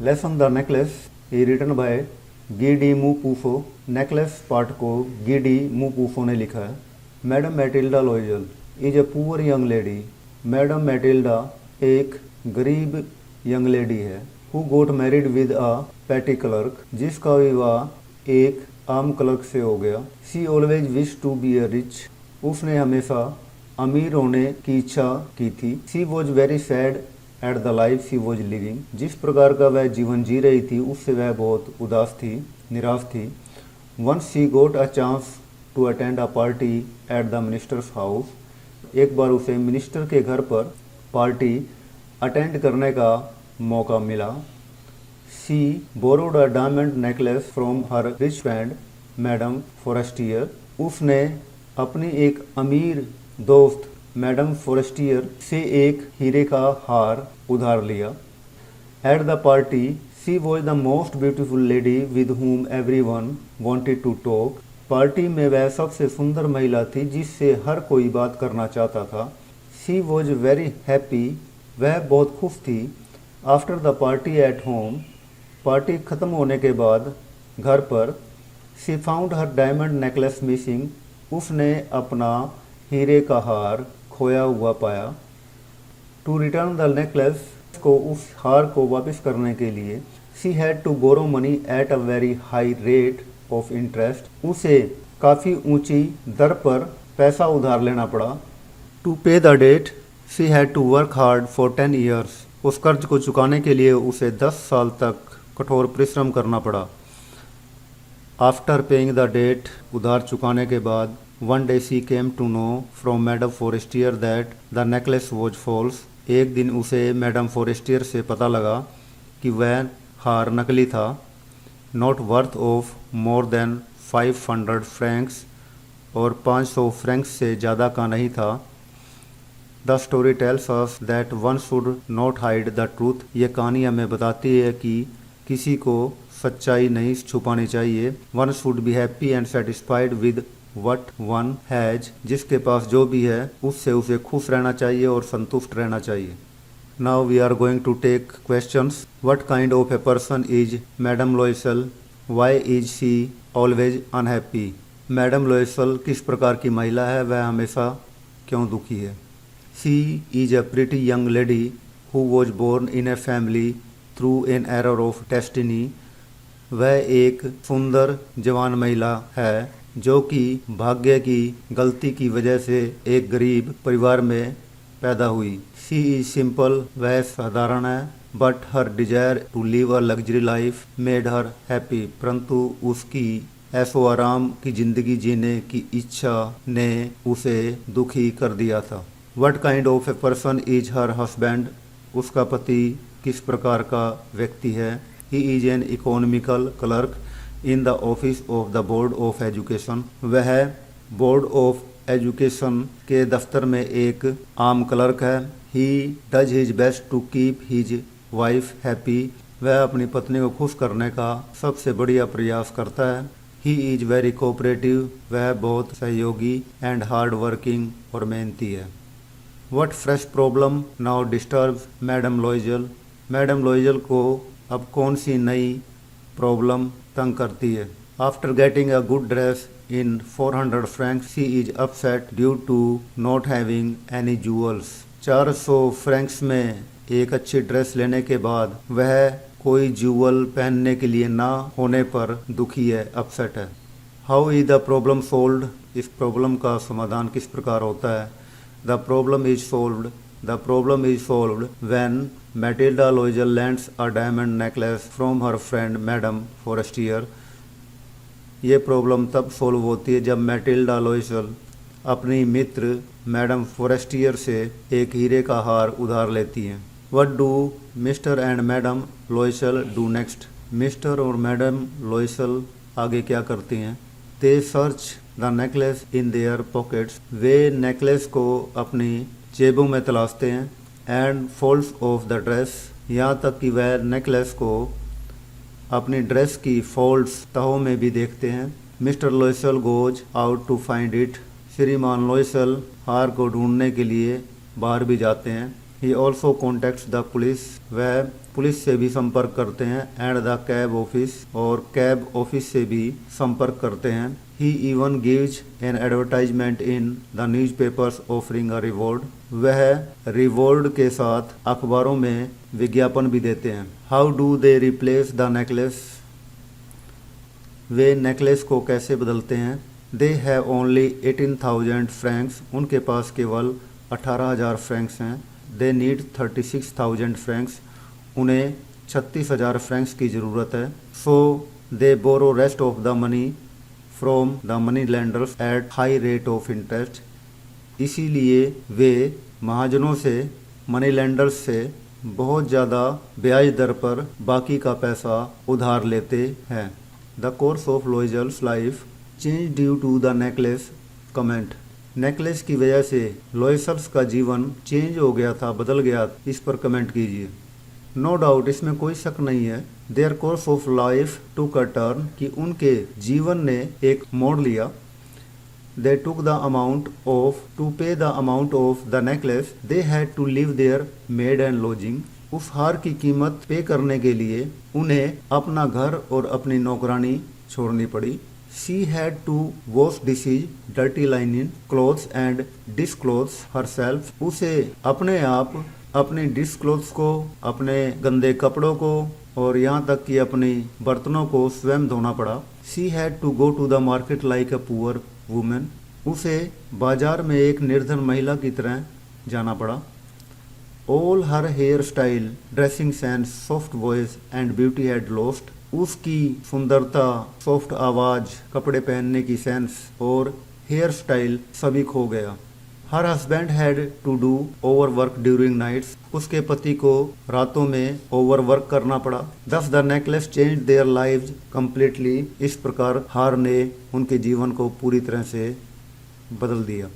Lesson the necklace ई written by Guy मू पूफो। Necklace part को गी मू पूफो ने लिखा है। Madam Matilda Loisel is a poor young lady. Madam Matilda एक गरीब यंग लेडी है। Who got married with a petty clerk, जिसका विवाह एक आम क्लर्क से हो गया। She always wish to be a rich, उसने हमेशा अमीर होने की इच्छा की थी। She was very sad at the life she was living, जिस प्रकार का वह जीवन जी रही थी उससे वह बहुत उदास थी, निराश थी। Once she got a chance to attend a party at the minister's house, एक बार उसे मिनिस्टर के घर पर पार्टी अटेंड करने का मौका मिला। She borrowed a diamond necklace from her rich friend madam Forestier, उसने अपनी एक अमीर दोस्त मैडम फॉरेस्टियर से एक हीरे का हार उधार लिया। At the party she was the most beautiful lady with whom everyone wanted to talk, party में वह सबसे सुंदर महिला थी जिससे हर कोई बात करना चाहता था। सी वॉज वेरी हैप्पी, वह बहुत खुश थी। After the party at home, party खत्म होने के बाद घर पर she found her diamond necklace missing, उसने अपना हीरे का हार खोया हुआ पाया। टू रिटर्न द नेकलेस, को उस हार को वापस करने के लिए she had to borrow money at a very high rate of interest, उसे काफ़ी ऊंची दर पर पैसा उधार लेना पड़ा। To pay the debt she had to work hard for 10 years, उस कर्ज को चुकाने के लिए उसे 10 साल तक कठोर परिश्रम करना पड़ा। आफ्टर पेइंग द डेट, उधार चुकाने के बाद, one day she came to know from madam Forestier that the necklace was false, एक दिन उसे मैडम फॉरेस्टियर से पता लगा कि वह हार नकली था। Not worth of more than 500 Franks, और 500 फ्रैंक्स से ज़्यादा का नहीं था। The story tells us that one should not hide the truth, ये कहानी हमें बताती है कि किसी को सच्चाई नहीं छुपानी चाहिए। One should be happy and satisfied with what one has, जिसके पास जो भी है उससे उसे खुश रहना चाहिए और संतुष्ट रहना चाहिए। Now we are going to take questions. What kind of a person is madam Loisel, why is she always unhappy, madam Loisel किस प्रकार की महिला है, वह हमेशा क्यों दुखी है। She is a pretty young lady who was born in a family through an error of destiny, वह एक सुंदर जवान महिला है जो कि भाग्य की गलती की वजह से एक गरीब परिवार में पैदा हुई। सी इज सिंपल, वह साधारण है। But her desire to live a luxury life made her happy, परंतु उसकी ऐशो आराम की जिंदगी जीने की इच्छा ने उसे दुखी कर दिया था। What kind of a person is her husband, उसका पति किस प्रकार का व्यक्ति है। He is an economical clerk in the office of the board of education, वह बोर्ड ऑफ एजुकेशन के दफ्तर में एक आम क्लर्क है। He does his best to keep his wife happy, वह अपनी पत्नी को खुश करने का सबसे बढ़िया प्रयास करता है। ही इज वेरी कोऑपरेटिव, वह बहुत सहयोगी एंड हार्ड वर्किंग और मेहनती है। What fresh problem now disturbs madam Loisel, madam Loisel को अब कौन सी नई प्रॉब्लम तंग करती है। After getting a good dress in 400 francs she is upset due to not having any jewels, 400 francs में एक अच्छी ड्रेस लेने के बाद वह कोई जूअल पहनने के लिए ना होने पर दुखी है, अपसेट है। How is the problem solved, इस प्रॉब्लम का समाधान किस प्रकार होता है। The problem is solved, the problem is solved when Matilda लॉयजल lands a diamond necklace from her friend madam Forestier, ये प्रॉब्लम तब सोल्व होती है जब मैटिल्डा लॉयजल अपनी मित्र मैडम फॉरेस्टियर से एक हीरे का हार उधार लेती हैं। What do mister and madam Loisel do next, mister और मैडम लॉयसल आगे क्या करती हैं। They search the necklace in their pockets, वे नेकलेस को अपनी जेबों में तलाशते हैं। And folds of the dress, यहाँ तक कि वह नेकलेस को अपनी ड्रेस की फोल्ड्स तहों में भी देखते हैं। Mister Loisel goes out to find it, श्रीमान लॉयसल हार को ढूंढने के लिए बाहर भी जाते हैं। He also contacts the police, वह पुलिस से भी संपर्क करते हैं, एंड द कैब ऑफिस, और कैब ऑफिस से भी संपर्क करते हैं। He even gives an advertisement in the newspapers offering a reward, वह रिवॉर्ड के साथ अखबारों में विज्ञापन भी देते हैं। How do they replace the necklace, वे नेकलेस को कैसे बदलते हैं। दे हैव ओनली 18,000 फ्रैंक्स, उनके पास केवल 18,000 फ्रैंक्स हैं। दे नीड 36,000 फ्रैंक्स, उन्हें 36,000 फ्रैंक्स की ज़रूरत है। So they borrow rest of the money from the money lenders at high rate of interest, इसीलिए वे महाजनों से, मनी लेंडर्स से बहुत ज़्यादा ब्याज दर पर बाकी का पैसा उधार लेते हैं। The course of Loisel's life change due to the necklace, comment, necklace की वजह से लोइसल्स का जीवन चेंज हो गया था, बदल गया, इस पर कमेंट कीजिए। नो डाउट, इसमें कोई शक नहीं है। Their course of life took a turn, कि उनके जीवन ने एक मोड़ लिया। They took the amount of to pay the amount of the necklace, they had to leave their maid and lodging, उस हार की कीमत पे करने के लिए उन्हें अपना घर और अपनी नौकरानी छोड़नी पड़ी। She had to wash dishes, dirty linen, clothes and dish clothes herself. उसे अपने आप अपने डिश क्लोथ्स को, अपने गंदे कपड़ों को और यहाँ तक कि अपनी बर्तनों को स्वयं धोना पड़ा। She had to go to the market like a poor woman. उसे बाजार में एक निर्धन महिला की तरह जाना पड़ा। All her hairstyle, dressing sense, soft voice and beauty had lost. उसकी सुंदरता, सॉफ्ट आवाज़, कपड़े पहनने की सेंस और हेयर स्टाइल सभी खो गया। Her husband had to do over work during nights, उसके पति को रातों में ओवर वर्क करना पड़ा। दस the necklace change their lives completely, इस प्रकार हार ने उनके जीवन को पूरी तरह से बदल दिया।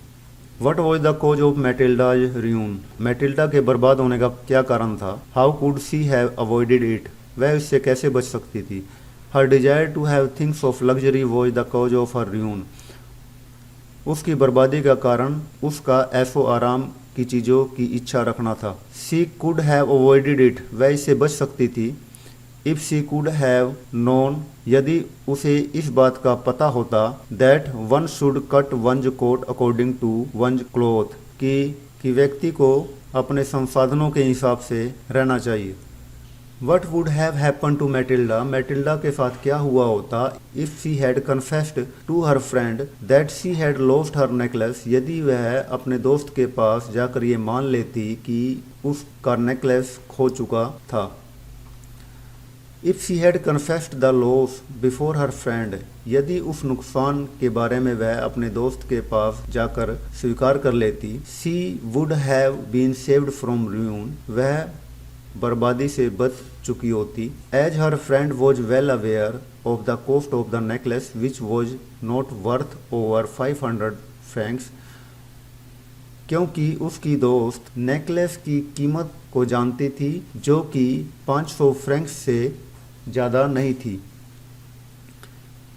What was the cause of Matilda's ruin, Matilda के बर्बाद होने का क्या कारण था। How could she have avoided it, वह इससे कैसे बच सकती थी। Her desire to have things of luxury was the cause of her ruin, उसकी बर्बादी का कारण उसका ऐशो आराम की चीज़ों की इच्छा रखना था। She could have avoided it, वह इससे बच सकती थी। If she could have known, यदि उसे इस बात का पता होता। That one should cut one's coat according to one's cloth, कि व्यक्ति को अपने संसाधनों के हिसाब से रहना चाहिए। What would have happen to Matilda, Matilda के साथ क्या हुआ होता। If she had confessed to her friend that she had lost her necklace, यदि वह अपने दोस्त के पास जाकर ये मान लेती कि उसका नेकलेस खो चुका था। If she had confessed the loss before her friend, यदि उस नुकसान के बारे में वह अपने दोस्त के पास जाकर स्वीकार कर लेती। She would have been saved from ruin, वह बर्बादी से बच चुकी होती। As her friend was well aware of the cost of the necklace which was not worth over 500 francs, क्योंकि उसकी दोस्त नेकलेस की कीमत को जानती थी जो कि 500 फ्रैंक्स से ज़्यादा नहीं थी।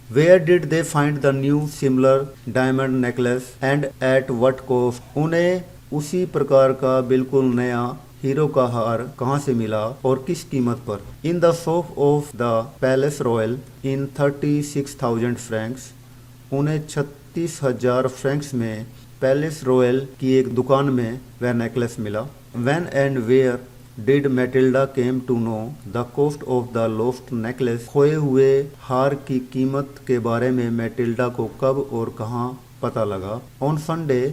Where did they find the new similar diamond necklace and at what cost, उन्हें उसी प्रकार का बिल्कुल नया हीरो का हार कहाँ से मिला और किस कीमत पर। In the shop of the palace royal in 36,000 Franks, उन्हें 36,000 फ्रैंक्स में पैलेस रॉयल की एक दुकान में वह नेकलेस मिला। When and where did Matilda came to know the cost of the lost necklace, खोए हुए हार की कीमत के बारे में मैटिल्डा को कब और कहाँ पता लगा। ऑन संडे,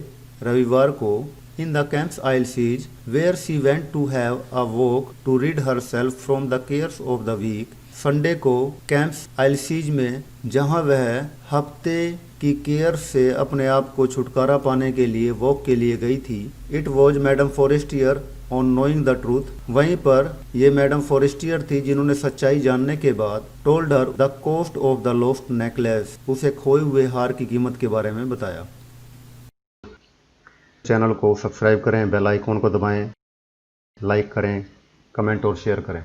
रविवार को, in the Camps Isles where she went to have a walk to rid herself from the cares of the week, Sunday को कैंप्स आइल्सीज में, जहां वह हफ्ते की केयर से अपने आप को छुटकारा पाने के लिए वॉक के लिए गई थी। It was madam Forestier on knowing the truth, वहीं पर ये मैडम फॉरेस्टियर थी जिन्होंने सच्चाई जानने के बाद told her the cost of the lost necklace, उसे खोए हुए हार की कीमत के बारे में बताया। चैनल को सब्सक्राइब करें, बेल आइकॉन को दबाएं, लाइक करें, कमेंट और शेयर करें।